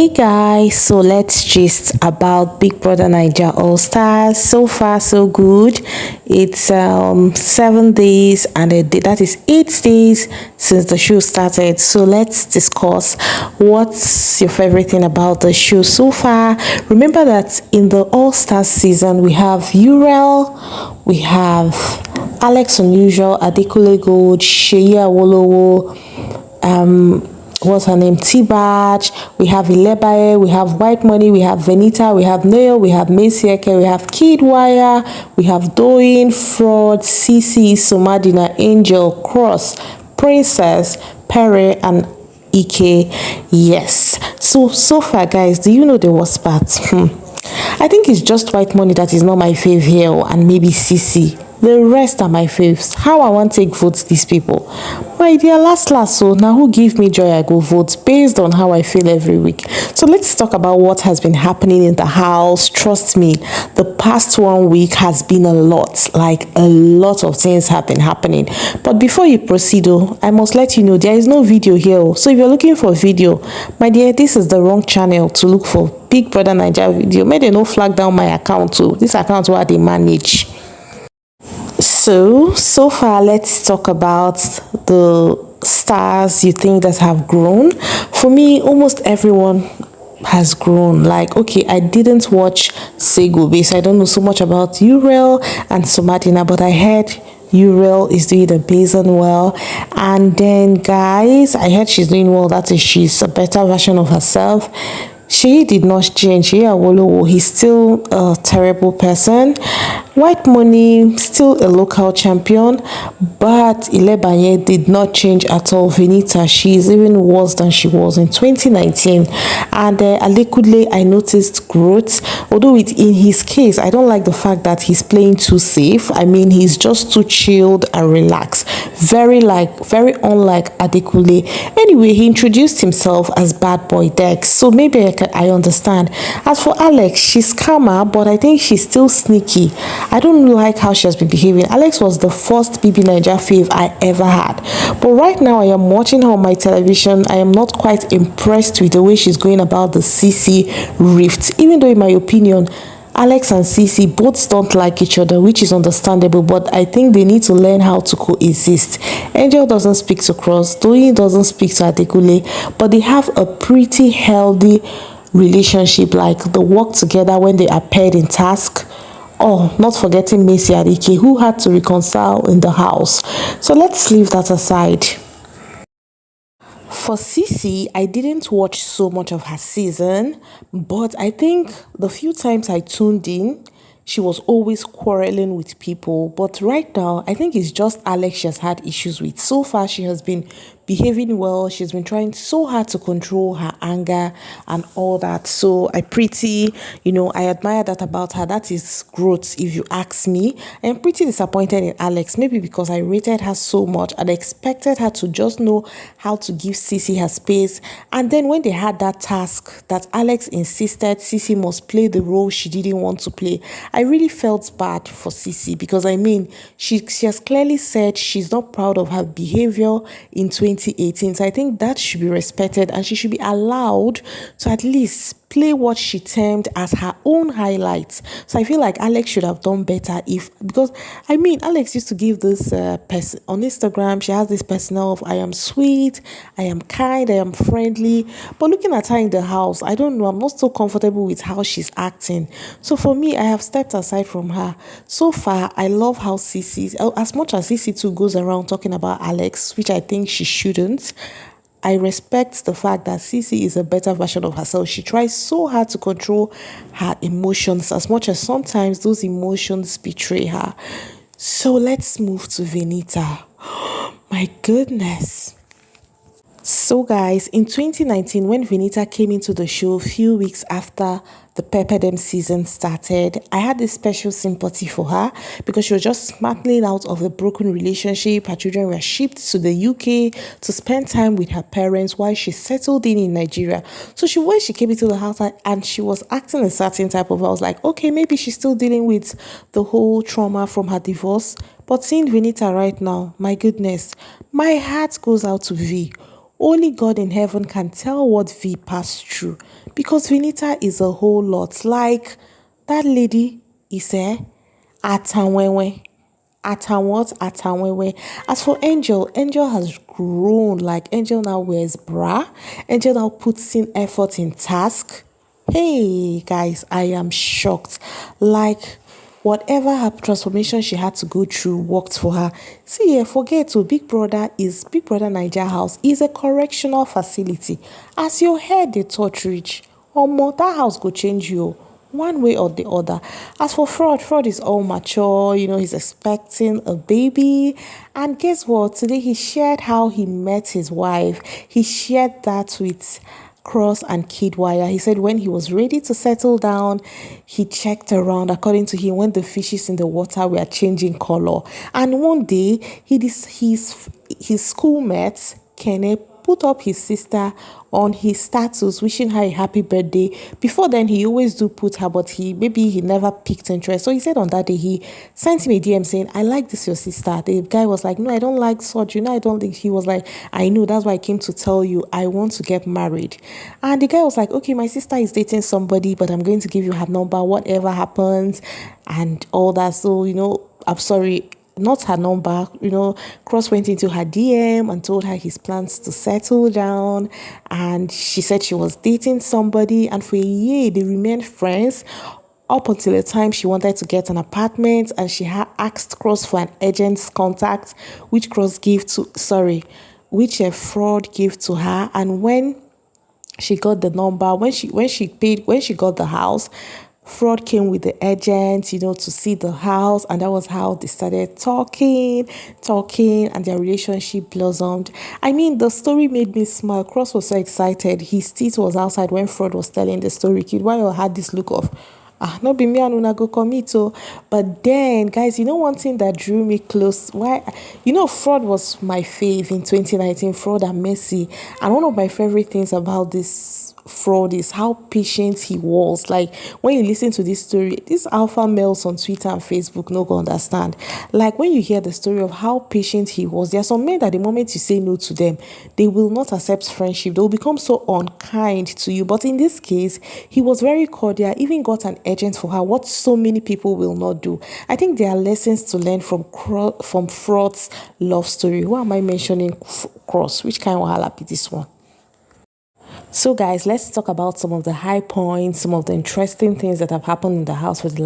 Hey guys, so let's gist about Big Brother Niger All Stars. So far, so good. It's 7 days and that is 8 days since the show started. So let's discuss what's your favorite thing about the show so far. Remember that in the All Stars season, we have Urel, we have Alex Unusual, Adekule Gold, Sheyi Awolowo, what's her name? T-Badge, we have Ilebaye, we have White Money, we have Venita, we have Nail, we have Mesieke, we have Kid Wire, we have Doyin, Fraud, CC, Somadina, Angel, Cross, Princess, Perry, and Ike. Yes. So far, guys, do you know the worst part? I think it's just White Money that is not my fave here, and maybe CC. The rest are my faves. How I want to take votes these people. My dear, last, so now who give me joy I go vote based on how I feel every week. So let's talk about what has been happening in the house. Trust me, the past 1 week has been a lot. Like a lot of things have been happening. But before you proceed, I must let you know there is no video here. So if you're looking for a video, my dear, this is the wrong channel to look for Big Brother Niger video. May they no flag down my account too. This account where they manage. So far, let's talk about the stars you think that have grown. For me, almost everyone has grown. Like, okay, I didn't watch Segobe, so I don't know so much about Urel and Somadina, but I heard Urel is doing the basin well. And then, guys, I heard she's doing well. That is, she's a better version of herself. She did not change. Sheyi Awolowo, he's still a terrible person. White Money, still a local champion, but Ilebaye did not change at all. Venita, she is even worse than she was in 2019. And Alekudle, I noticed growth. Although in his case, I don't like the fact that he's playing too safe. I mean, he's just too chilled and relaxed. Very unlike Adekule. Anyway, he introduced himself as Bad Boy Dex, so maybe I understand. As for Alex, she's calmer, but I think she's still sneaky. I don't like how she has been behaving. Alex was the first BB Niger fave I ever had. But right now, I am watching her on my television. I am not quite impressed with the way she's going about the CC rift. Even though, in my opinion, Alex and CC both don't like each other, which is understandable, but I think they need to learn how to coexist. Angel doesn't speak to Cross, Doyin doesn't speak to Adekule, but they have a pretty healthy relationship. Like, they work together when they are paired in task. Oh, not forgetting Macy Adike, who had to reconcile in the house. So let's leave that aside. For Sisi, I didn't watch so much of her season, but I think the few times I tuned in, she was always quarreling with people. But right now, I think it's just Alex she has had issues with. So far, she has been behaving well. She's been trying so hard to control her anger and all that. So I admire that about her. That is growth, if you ask me. I am pretty disappointed in Alex, maybe because I rated her so much and expected her to just know how to give Sisi her space. And then when they had that task that Alex insisted Sisi must play the role she didn't want to play, I really felt bad for Sisi, because I mean, she has clearly said she's not proud of her behavior in 2018. So I think that should be respected, and she should be allowed to at least play what she termed as her own highlights. So I feel like Alex should have done better, because I mean, Alex used to give this person on Instagram, she has this personnel of I am sweet, I am kind, I am friendly. But looking at her in the house, I don't know, I'm not so comfortable with how she's acting. So for me, I have stepped aside from her. So far, I love how Cece, as much as Cece too goes around talking about Alex, which I think she shouldn't, I respect the fact that Cece is a better version of herself. She tries so hard to control her emotions, as much as sometimes those emotions betray her. So let's move to Venita. My goodness. So guys, in 2019, when Venita came into the show a few weeks after the Pepperdam season started, I had this special sympathy for her, because she was just smartly out of a broken relationship. Her children were shipped to the UK to spend time with her parents while she settled in Nigeria. So when she came into the house and she was acting a certain type of, I was like, okay, maybe she's still dealing with the whole trauma from her divorce. But seeing Venita right now, my goodness, my heart goes out to V. Only God in heaven can tell what V passed through because Vinita is a whole lot. Like that lady is Atanwewe. Atan what? Atanwewe. As for Angel, Angel has grown. Like Angel now wears bra. Angel now puts in effort in task. Hey guys, I am shocked. Like whatever her transformation she had to go through worked for her. See, forget to Big Brother Niger House is a correctional facility. As your head the touch reach, omo that house go change you one way or the other. As for Fraud is all mature, he's expecting a baby. And guess what? Today he shared how he met his wife. He shared that with Cross and Kidwire. He said when he was ready to settle down, he checked around. According to him, when the fishes in the water were changing color, and one day his schoolmates Kene put up his sister on his status wishing her a happy birthday. Before then he always do put her, but he never picked interest. So he said on that day he sent him a DM saying, I like this your sister. The guy was like, no, I don't like Soj, I don't think. He was like, I know, that's why I came to tell you I want to get married. And the guy was like, okay, my sister is dating somebody, but I'm going to give you her number whatever happens and all that. So I'm sorry, not her number. Cross went into her DM and told her his plans to settle down. And she said she was dating somebody. And for a year, they remained friends up until the time she wanted to get an apartment. And she asked Cross for an agent's contact, which which a fraud gave to her. And when she got the number, when she got the house, Fraud came with the agent, to see the house, and that was how they started talking, and their relationship blossomed. I mean, the story made me smile. Cross was so excited. His teeth was outside when Fraud was telling the story. Kid Why had this look of, not be me and una go commit. But then, guys, one thing that drew me close, Fraud was my fave in 2019, Fraud and Messi. And one of my favorite things about this Fraud is how patient he was. Like when you listen to this story, these alpha males on Twitter and Facebook no go understand. Like when you hear the story of how patient he was, there are some men that the moment you say no to them, they will not accept friendship. They will become so unkind to you. But in this case, he was very cordial, even got an agent for her, what so many people will not do. I think there are lessons to learn from Fraud's love story. Who am I mentioning? Cross. Which kind of wahala be this one? So guys, let's talk about some of the high points, some of the interesting things that have happened in the house for the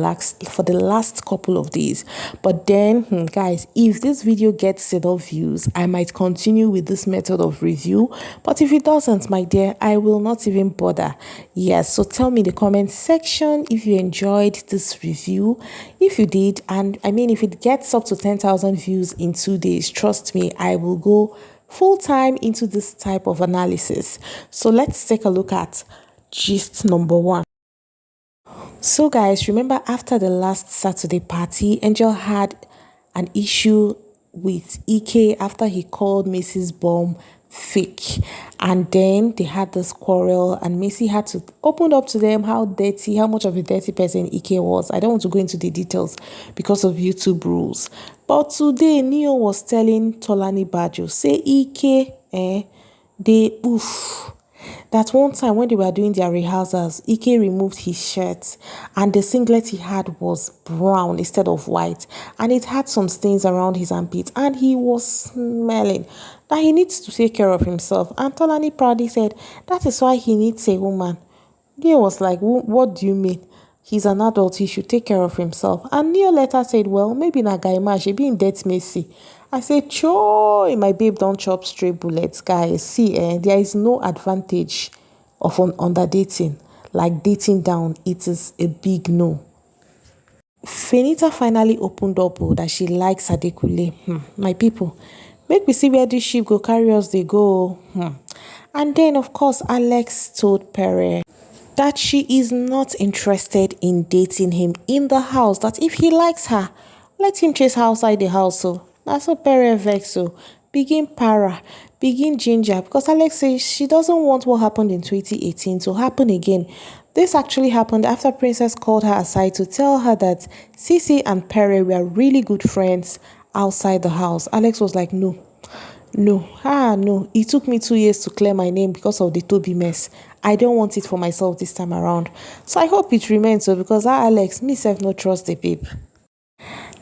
last couple of days. But then, guys, if this video gets enough views, I might continue with this method of review. But if it doesn't, my dear, I will not even bother. Yes, so tell me in the comment section if you enjoyed this review. If you did, and I mean, if it gets up to 10,000 views in 2 days, trust me, I will go full-time into this type of analysis. So let's take a look at gist number 1. So guys, remember after the last Saturday party, Angel had an issue with Ike after he called Mrs. Bomb fake, and then they had this quarrel and Macy had to open up to them how much of a dirty person Ike was. I don't want to go into the details because of YouTube rules, but today Neo was telling Tolani Bajo say Ike they that one time when they were doing their rehearsals, Ike removed his shirt and the singlet he had was brown instead of white, and it had some stains around his armpit and he was smelling. That he needs to take care of himself. And Tolani proudly said, that is why he needs a woman. Neo was like, what do you mean? He's an adult, he should take care of himself. And Neo later said, well, maybe na Gaima, she be in debt Messi. I said, Choy, my babe don't chop stray bullets, guys. See, there is no advantage of under dating. Like dating down, it is a big no. Fenita finally opened up that she likes Adekule. My people, make we see where this ship go carry us, they go. And then, of course, Alex told Pere that she is not interested in dating him in the house, that if he likes her, let him chase her outside the house. So that's what Pere vex. So begin para, begin ginger, because Alex says she doesn't want what happened in 2018 to happen again. This actually happened after Princess called her aside to tell her that Sisi and Pere were really good friends outside the house. Alex was like, no, No, no. It took me 2 years to clear my name because of the Toby mess. I don't want it for myself this time around. So I hope it remains so because Alex, me self no trust the babe.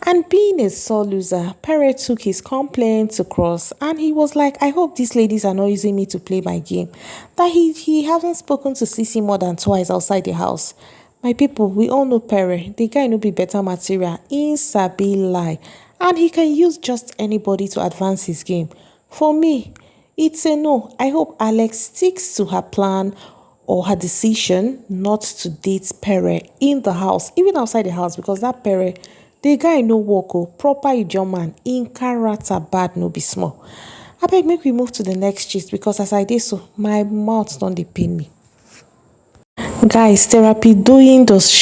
And being a sore loser, Perret took his complaint to cross and he was like, I hope these ladies are not using me to play my game. That he hasn't spoken to Sissy more than twice outside the house. My people, we all know Perret. The guy no be better material. In sabi lie. And he can use just anybody to advance his game. For me, it's a no. I hope Alex sticks to her plan or her decision not to date Pere in the house, even outside the house, because that Pere, the guy no work, proper idiot man, in character bad no be small. I beg make we move to the next gist because as I did so, my mouth don't dey pain me. Guys, therapy doing does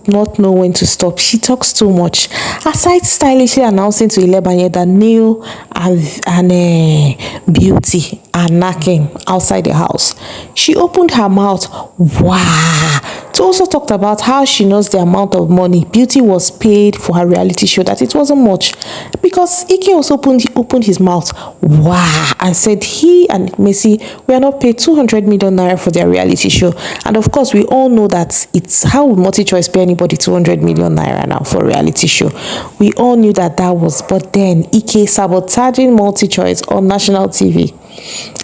not know when to stop. She talks too much. Aside stylishly announcing to Ilebanye that Neil and Beauty are knocking outside the house, she opened her mouth, wow, to also talked about how she knows the amount of money Beauty was paid for her reality show, that it wasn't much. Because Ike also opened his mouth, wow, and said he and Messi were not paid 200 million naira for their reality show. And of course, we all know that it's how would MultiChoice pay anybody 200 million naira now for a reality show. We all knew that was, but then Ike sabotaging MultiChoice on national TV.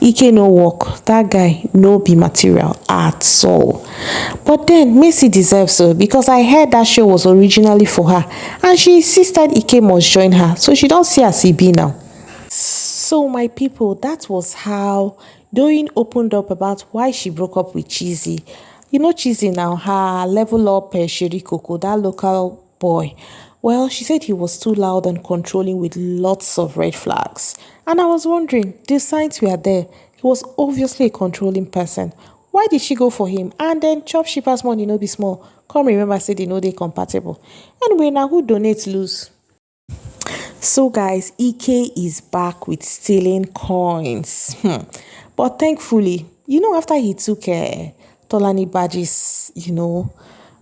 Ike no work. That guy no be material at all. But then Messi deserves so because I heard that show was originally for her and she insisted Ike must join her. So she don't see as he be now. So my people, that was how Doyin opened up about why she broke up with Cheesy. You know Cheesy now, her level up Sheri Coco, that local boy. Well, she said he was too loud and controlling with lots of red flags. And I was wondering, the signs were there. He was obviously a controlling person. Why did she go for him? And then chop shippers money no be small. Come remember say they know they compatible. Anyway, now who donates lose? So guys, Ike is back with stealing coins. But thankfully, after he took Tolani Badge's,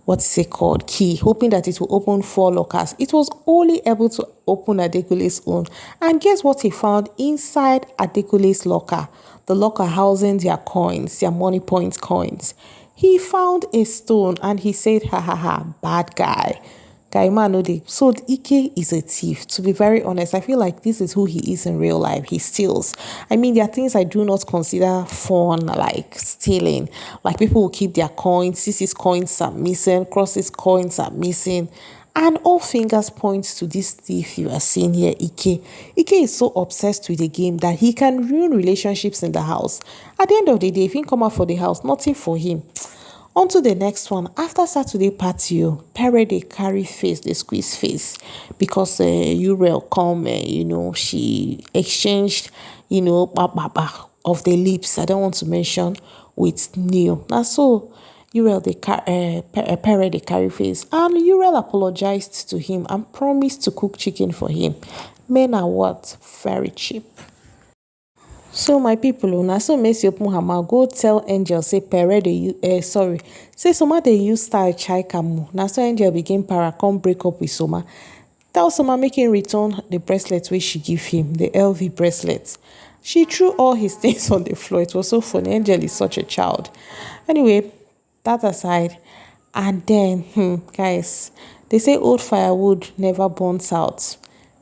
what is it called, key, hoping that it will open 4 lockers, it was only able to open Adekunle's own. And guess what he found inside Adekunle's locker? The locker housing their coins, their money points coins. He found a stone and he said, ha ha ha, bad guy. Kaima no dey. So Ike is a thief. To be very honest, I feel like this is who he is in real life. He steals. I mean, there are things I do not consider fun, like stealing. Like people will keep their coins. Sissy's coins are missing. Cross's coins are missing. And all fingers point to this thief you are seeing here, Ike. Ike is so obsessed with the game that he can ruin relationships in the house. At the end of the day, if he come out for the house, nothing for him. On to the next one. After Saturday party, Perry they carry face, they squeeze face because Uriel come, she exchanged, of the lips. I don't want to mention with Neil. Now so Uriel Perry they carry face, and Uriel apologized to him and promised to cook chicken for him. Men are what? Very cheap. So my people, na so Messi open her mouth go tell Angel say Pere say Soma dey use style chai kamu. Na so Angel begin para come break up with Soma. Tell Soma make him return the bracelet wey she give him, the LV bracelet. She threw all his things on the floor. It was so funny. Angel is such a child. Anyway, that aside, and then guys, they say old firewood never burns out.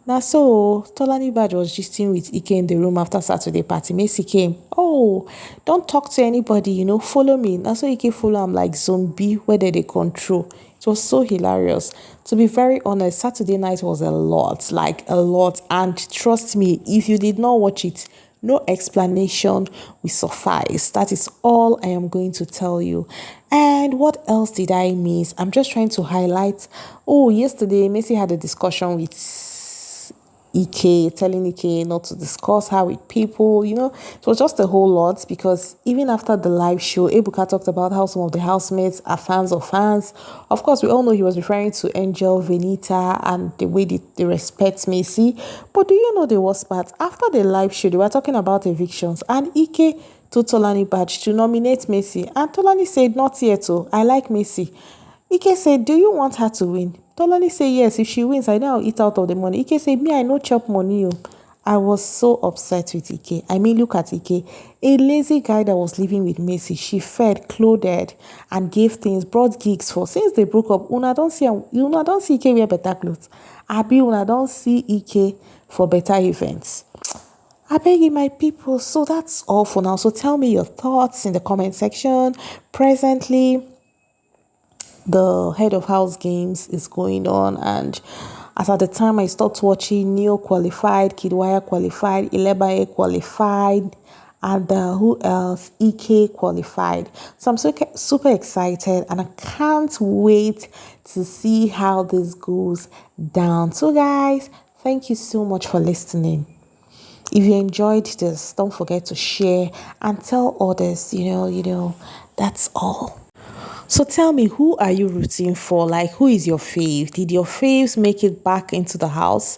Now, so Tolani Bad was gisting with Ike in the room after Saturday party. Messi came. Oh, don't talk to anybody, follow me. Now, so Ike follow him like zombie, where they control. It was so hilarious. To be very honest, Saturday night was a lot, like a lot. And trust me, if you did not watch it, no explanation will suffice. That is all I am going to tell you. And what else did I miss? I'm just trying to highlight. Oh, yesterday, Messi had a discussion with Ike, telling Ike not to discuss her with people, it was just a whole lot because even after the live show, Ebuka talked about how some of the housemates are fans of fans. Of course, we all know he was referring to Angel, Venita, and the way they respect Messi. But do you know the worst part? After the live show, they were talking about evictions, and Ike told Tolani Badge to nominate Messi, and Tolani said, not yet, I like Messi. Ike said, do you want her to win? Tolani said, yes, if she wins, I know I'll eat out of the money. Ike said, me, I no chop money. I was so upset with Ike. I mean, look at Ike, a lazy guy that was living with Macy. She fed, clothed, and gave things, brought gigs for. Since they broke up, una don't see Ike wear better clothes. Abi, una don't see Ike for better events. I beg you, my people. So that's all for now. So tell me your thoughts in the comment section. Presently, the head of house games is going on, and as at the time I stopped watching, Neo qualified, Kidwaya qualified, Ilebae qualified, and who else, Ek qualified. So I'm super excited, and I can't wait to see how this goes down. So guys, thank you so much for listening. If you enjoyed this, don't forget to share and tell others. That's all. So tell me, who are you rooting for? Like, who is your fave? Did your faves make it back into the house?